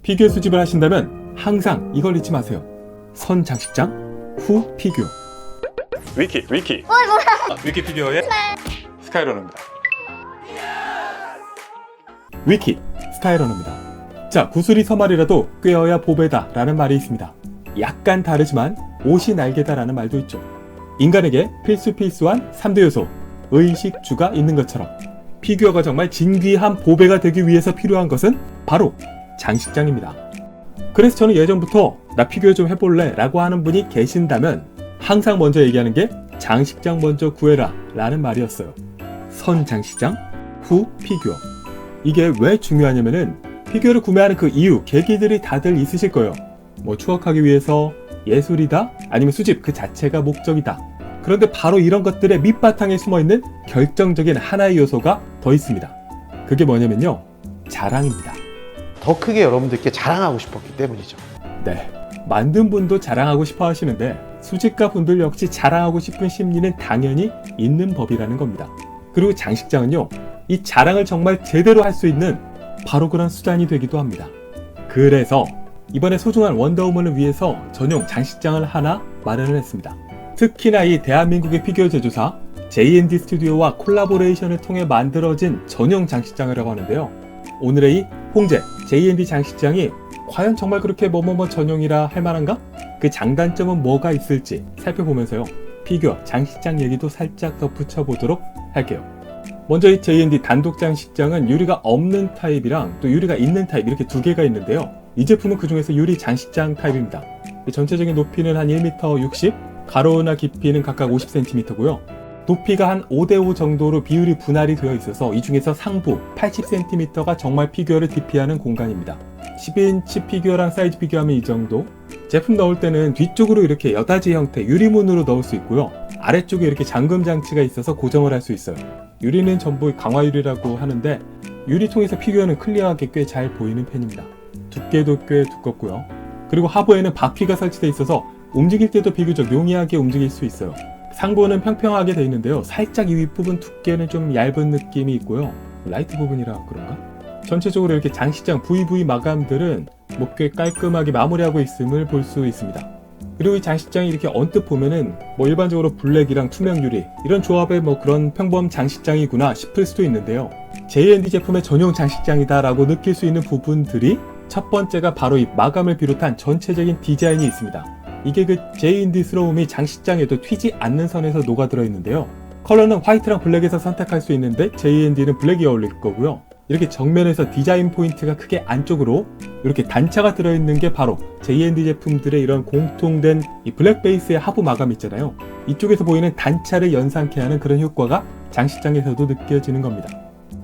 피규어 수집을 하신다면 항상 이걸 잊지 마세요. 선 장식장, 후 피규어. 위키. 위키 피규어의 스카이러너입니다. 위키, 스카이러너입니다. 자, 구슬이 서말이라도 꿰어야 보배다 라는 말이 있습니다. 약간 다르지만 옷이 날개다 라는 말도 있죠. 인간에게 필수한 3대 요소, 의식주가 있는 것처럼 피규어가 정말 진귀한 보배가 되기 위해서 필요한 것은 바로 장식장입니다. 그래서 저는 예전부터 나 피규어 좀 해볼래 라고 하는 분이 계신다면 항상 먼저 얘기하는 게 장식장 먼저 구해라 라는 말이었어요. 선 장식장, 후 피규어. 이게 왜 중요하냐면은 피규어를 구매하는 그 이유, 계기들이 다들 있으실 거예요. 뭐 추억하기 위해서, 예술이다, 아니면 수집 그 자체가 목적이다. 그런데 바로 이런 것들의 밑바탕에 숨어있는 결정적인 하나의 요소가 더 있습니다. 그게 뭐냐면요, 자랑입니다. 더 크게 여러분들께 자랑하고 싶었기 때문이죠. 네, 만든 분도 자랑하고 싶어 하시는데 수집가 분들 역시 자랑하고 싶은 심리는 당연히 있는 법이라는 겁니다. 그리고 장식장은요, 이 자랑을 정말 제대로 할 수 있는 바로 그런 수단이 되기도 합니다. 그래서 이번에 소중한 원더우먼을 위해서 전용 장식장을 하나 마련을 했습니다. 특히나 이 대한민국의 피규어 제조사 J&D 스튜디오와 콜라보레이션을 통해 만들어진 전용 장식장이라고 하는데요. 오늘의 이 홍제 J&D 장식장이 과연 정말 그렇게 뭐뭐뭐 전용이라 할 만한가? 그 장단점은 뭐가 있을지 살펴보면서요, 피규어 장식장 얘기도 살짝 더 붙여보도록 할게요. 먼저 이 J&D 단독 장식장은 유리가 없는 타입이랑 또 유리가 있는 타입, 이렇게 두 개가 있는데요. 이 제품은 그 중에서 유리 장식장 타입입니다. 전체적인 높이는 한 1m 60, 가로나 깊이는 각각 50cm고요. 높이가 한 5대5 정도로 비율이 분할이 되어 있어서 이 중에서 상부 80cm가 정말 피규어를 디피하는 공간입니다. 12인치 피규어랑 사이즈 비교하면 이 정도. 제품 넣을 때는 뒤쪽으로 이렇게 여닫이 형태 유리문으로 넣을 수 있고요. 아래쪽에 이렇게 잠금 장치가 있어서 고정을 할 수 있어요. 유리는 전부 강화유리라고 하는데 유리통에서 피규어는 클리어하게 꽤 잘 보이는 편입니다. 두께도 꽤 두껍고요. 그리고 하부에는 바퀴가 설치되어 있어서 움직일 때도 비교적 용이하게 움직일 수 있어요. 상부는 평평하게 되어 있는데요, 살짝 이 윗부분 두께는 좀 얇은 느낌이 있고요. 라이트 부분이라 그런가? 전체적으로 이렇게 장식장 VV 마감들은 뭐 꽤 깔끔하게 마무리하고 있음을 볼 수 있습니다. 그리고 이 장식장이 이렇게 언뜻 보면은 뭐 일반적으로 블랙이랑 투명 유리 이런 조합의 뭐 그런 평범 장식장이구나 싶을 수도 있는데요, J&D 제품의 전용 장식장이다 라고 느낄 수 있는 부분들이, 첫 번째가 바로 이 마감을 비롯한 전체적인 디자인이 있습니다. 이게 그 J&D스러움이 장식장에도 튀지 않는 선에서 녹아들어 있는데요, 컬러는 화이트랑 블랙에서 선택할 수 있는데 J&D는 블랙이 어울릴 거고요. 이렇게 정면에서 디자인 포인트가 크게 안쪽으로 이렇게 단차가 들어있는 게 바로 J&D 제품들의 이런 공통된 이 블랙 베이스의 하부 마감 있잖아요. 이쪽에서 보이는 단차를 연상케 하는 그런 효과가 장식장에서도 느껴지는 겁니다.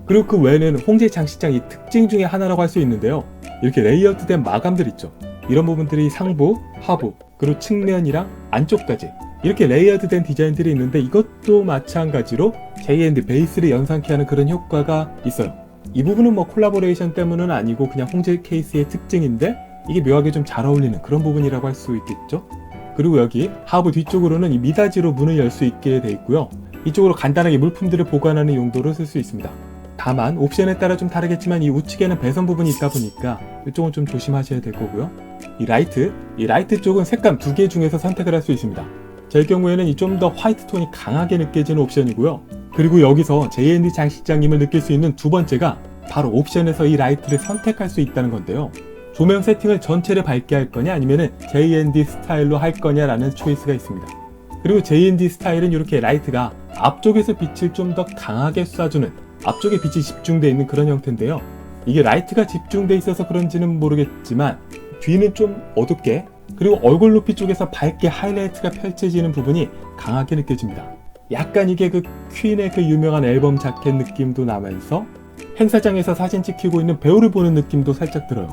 그리고 그 외에는 홍제 장식장의 특징 중에 하나라고 할 수 있는데요, 이렇게 레이어드된 마감들 있죠. 이런 부분들이 상부, 하부, 그리고 측면이랑 안쪽까지 이렇게 레이어드된 디자인들이 있는데 이것도 마찬가지로 J&D 베이스를 연상케 하는 그런 효과가 있어요. 이 부분은 뭐 콜라보레이션 때문은 아니고 그냥 홍제 케이스의 특징인데 이게 묘하게 좀 잘 어울리는 그런 부분이라고 할 수 있겠죠. 그리고 여기 하부 뒤쪽으로는 이 미닫이로 문을 열 수 있게 돼 있고요. 이쪽으로 간단하게 물품들을 보관하는 용도로 쓸 수 있습니다. 다만 옵션에 따라 좀 다르겠지만 이 우측에는 배선 부분이 있다 보니까 이쪽은 좀 조심하셔야 될 거고요. 이 라이트 쪽은 색감 두 개 중에서 선택을 할 수 있습니다. 제 경우에는 이 좀 더 화이트 톤이 강하게 느껴지는 옵션이고요. 그리고 여기서 J&D 장식장임을 느낄 수 있는 두 번째가 바로 옵션에서 이 라이트를 선택할 수 있다는 건데요. 조명 세팅을 전체를 밝게 할 거냐 아니면은 J&D 스타일로 할 거냐라는 초이스가 있습니다. 그리고 J&D 스타일은 이렇게 라이트가 앞쪽에서 빛을 좀 더 강하게 쏴주는, 앞쪽에 빛이 집중되어 있는 그런 형태인데요. 이게 라이트가 집중되어 있어서 그런지는 모르겠지만 뒤는 좀 어둡게, 그리고 얼굴 높이 쪽에서 밝게 하이라이트가 펼쳐지는 부분이 강하게 느껴집니다. 약간 이게 그 퀸의 그 유명한 앨범 자켓 느낌도 나면서 행사장에서 사진 찍히고 있는 배우를 보는 느낌도 살짝 들어요.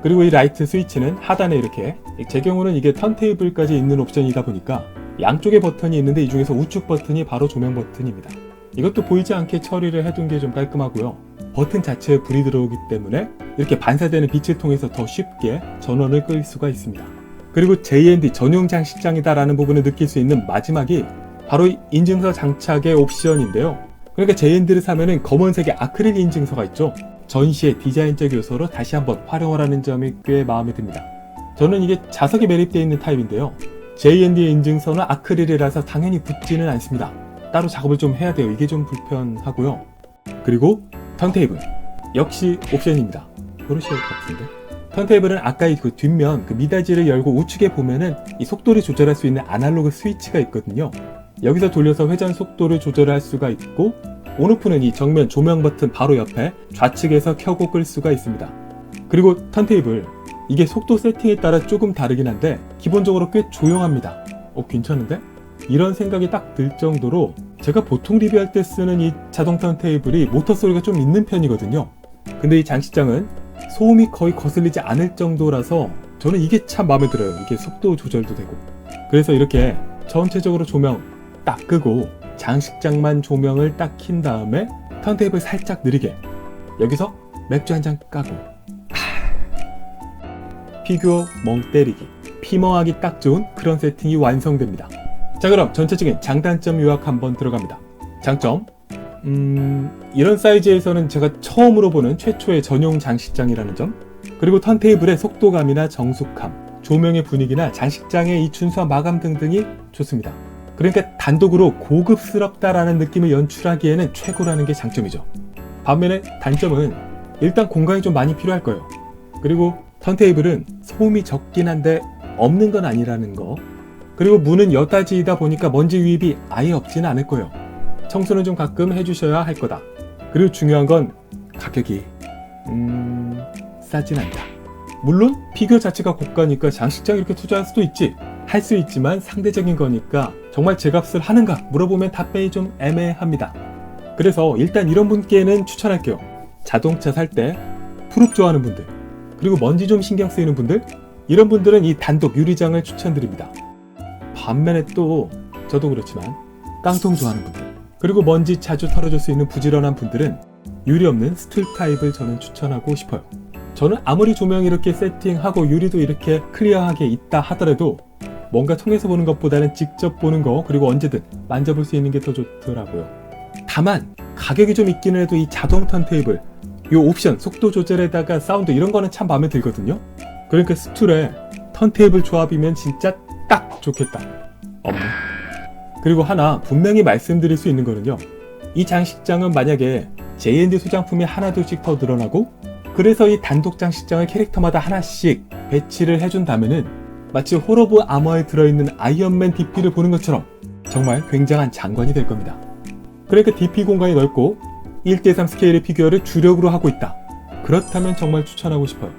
그리고 이 라이트 스위치는 하단에 이렇게, 제 경우는 이게 턴테이블까지 있는 옵션이다 보니까 양쪽에 버튼이 있는데 이 중에서 우측 버튼이 바로 조명 버튼입니다. 이것도 보이지 않게 처리를 해둔 게 좀 깔끔하고요. 버튼 자체에 불이 들어오기 때문에 이렇게 반사되는 빛을 통해서 더 쉽게 전원을 끌 수가 있습니다. 그리고 J&D 전용 장식장이다 라는 부분을 느낄 수 있는 마지막이 바로 인증서 장착의 옵션인데요. 그러니까 J&D를 사면은 검은색의 아크릴 인증서가 있죠. 전시의 디자인적 요소로 다시 한번 활용하라는 점이 꽤 마음에 듭니다. 저는 이게 자석이 매립되어 있는 타입인데요. J&D 인증선은 아크릴이라서 당연히 붙지는 않습니다. 따로 작업을 좀 해야 돼요. 이게 좀 불편하고요. 그리고 턴테이블 역시 옵션입니다. 보르시아 같은데? 턴테이블은 아까 그 뒷면 그 미닫이를 열고 우측에 보면은 이 속도를 조절할 수 있는 아날로그 스위치가 있거든요. 여기서 돌려서 회전 속도를 조절할 수가 있고, 온오프는 이 정면 조명 버튼 바로 옆에 좌측에서 켜고 끌 수가 있습니다. 그리고 턴테이블, 이게 속도 세팅에 따라 조금 다르긴 한데 기본적으로 꽤 조용합니다. 괜찮은데? 이런 생각이 딱 들 정도로 제가 보통 리뷰할 때 쓰는 이 자동 턴테이블이 모터 소리가 좀 있는 편이거든요. 근데 이 장식장은 소음이 거의 거슬리지 않을 정도라서 저는 이게 참 마음에 들어요. 이게 속도 조절도 되고. 그래서 이렇게 전체적으로 조명 딱 끄고 장식장만 조명을 딱 킨 다음에 턴테이블 살짝 느리게 여기서 맥주 한 잔 까고 피규어 멍 때리기, 피멍하기 딱 좋은 그런 세팅이 완성됩니다. 자, 그럼 전체적인 장단점 요약 한번 들어갑니다. 장점, 이런 사이즈에서는 제가 처음으로 보는 최초의 전용 장식장이라는 점, 그리고 턴테이블의 속도감이나 정숙함, 조명의 분위기나 장식장의 이 준수한 마감 등등이 좋습니다. 그러니까 단독으로 고급스럽다라는 느낌을 연출하기에는 최고라는 게 장점이죠. 반면에 단점은 일단 공간이 좀 많이 필요할 거예요. 그리고 턴테이블은 소음이 적긴 한데 없는 건 아니라는 거, 그리고 문은 여닫이다 보니까 먼지 유입이 아예 없지는 않을 거예요. 청소는 좀 가끔 해주셔야 할 거다. 그리고 중요한 건 가격이 싸진 않다. 물론 피규어 자체가 고가니까 장식장 이렇게 투자할 수도 있지, 할 수 있지만 상대적인 거니까 정말 제 값을 하는가 물어보면 답변이 좀 애매합니다. 그래서 일단 이런 분께는 추천할게요. 자동차 살 때 푸릅 좋아하는 분들, 그리고 먼지 좀 신경 쓰이는 분들, 이런 분들은 이 단독 유리장을 추천드립니다. 반면에 또 저도 그렇지만 깡통 좋아하는 분들, 그리고 먼지 자주 털어줄 수 있는 부지런한 분들은 유리 없는 스툴 타입을 저는 추천하고 싶어요. 저는 아무리 조명 이렇게 세팅하고 유리도 이렇게 클리어하게 있다 하더라도 뭔가 통해서 보는 것보다는 직접 보는 거, 그리고 언제든 만져볼 수 있는 게 더 좋더라고요. 다만 가격이 좀 있기는 해도 이 자동 턴테이블, 이 옵션, 속도 조절에다가 사운드 이런 거는 참 마음에 들거든요. 그러니까 스툴에 턴테이블 조합이면 진짜 딱 좋겠다. 없네. 그리고 하나 분명히 말씀드릴 수 있는 거는요, 이 장식장은 만약에 J&D 소장품이 하나둘씩 더 늘어나고, 그래서 이 단독 장식장을 캐릭터마다 하나씩 배치를 해준다면은 마치 홀 오브 아머에 들어있는 아이언맨 DP를 보는 것처럼 정말 굉장한 장관이 될 겁니다. 그러니까 DP 공간이 넓고 1대3 스케일의 피규어를 주력으로 하고 있다. 그렇다면 정말 추천하고 싶어요.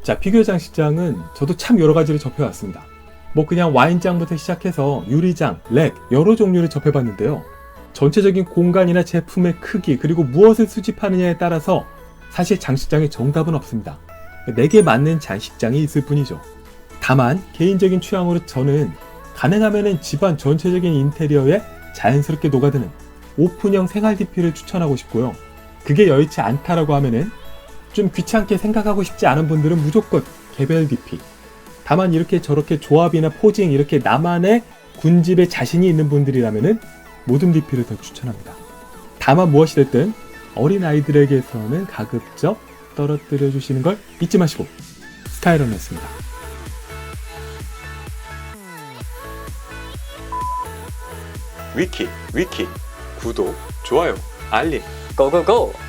자, 피규어 장식장은 저도 참 여러 가지를 접해왔습니다. 뭐 그냥 와인장부터 시작해서 유리장, 렉, 여러 종류를 접해봤는데요. 전체적인 공간이나 제품의 크기, 그리고 무엇을 수집하느냐에 따라서 사실 장식장에 정답은 없습니다. 내게 맞는 장식장이 있을 뿐이죠. 다만 개인적인 취향으로 저는 가능하면 집안 전체적인 인테리어에 자연스럽게 녹아드는 오픈형 생활 DP를 추천하고 싶고요. 그게 여의치 않다라고 하면은 좀 귀찮게 생각하고 싶지 않은 분들은 무조건 개별 DP. 다만 이렇게 저렇게 조합이나 포징, 이렇게 나만의 군집에 자신이 있는 분들이라면은 모든 DP를 더 추천합니다. 다만 무엇이 됐든 어린 아이들에게서는 가급적 떨어뜨려 주시는 걸 잊지 마시고. 스카이런이었습니다. 위키 구독, 좋아요, 알림 고고고!